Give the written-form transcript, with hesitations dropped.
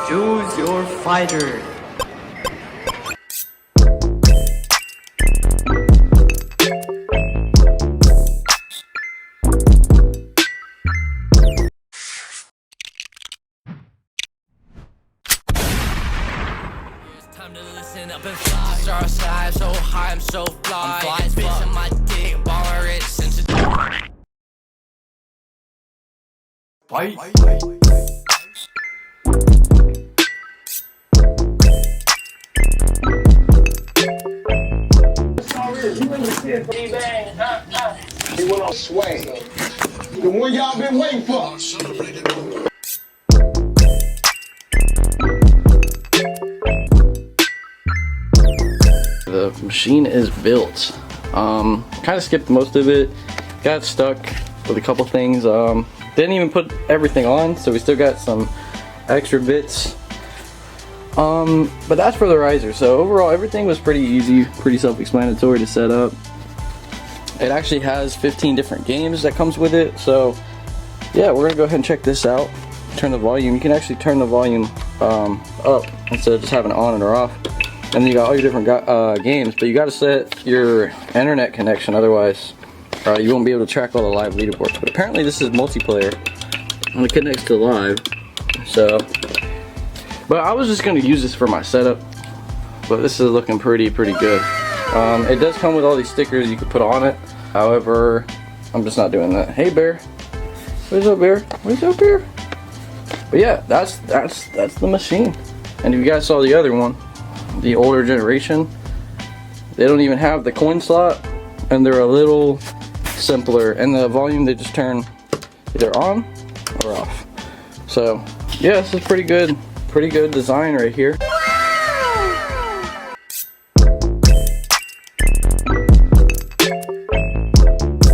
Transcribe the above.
Choose your fighter. Time to listen up and fly. Star side so high, I'm so fly. I'm fly bitch on my dick, baller rich since it's Fight. He went on sway. The one y'all been waiting for. The machine is built. Kind of skipped most of it. Got stuck with a couple things. Didn't even put everything on, so we still got some extra bits. But that's for the riser. So overall, everything was pretty easy, pretty self-explanatory to set up. It actually has 15 different games that comes with it. So yeah, we're gonna go ahead and check this out. Turn the volume. You can actually turn the volume up instead of just having it on or off. And then you got all your different games, but you got to set your internet connection, otherwise you won't be able to track all the live leaderboards. But apparently this is multiplayer and it connects to live. So, but I was just going to use this for my setup, but this is looking pretty good. It does come with all these stickers you can put on it. However, I'm just not doing that. Hey bear, where's up bear? Where's up bear? But yeah, that's the machine. And if you guys saw the other one, the older generation, they don't even have the coin slot, and they're a little simpler, and the volume they just turn either on or off. So yeah, this is pretty good design right here.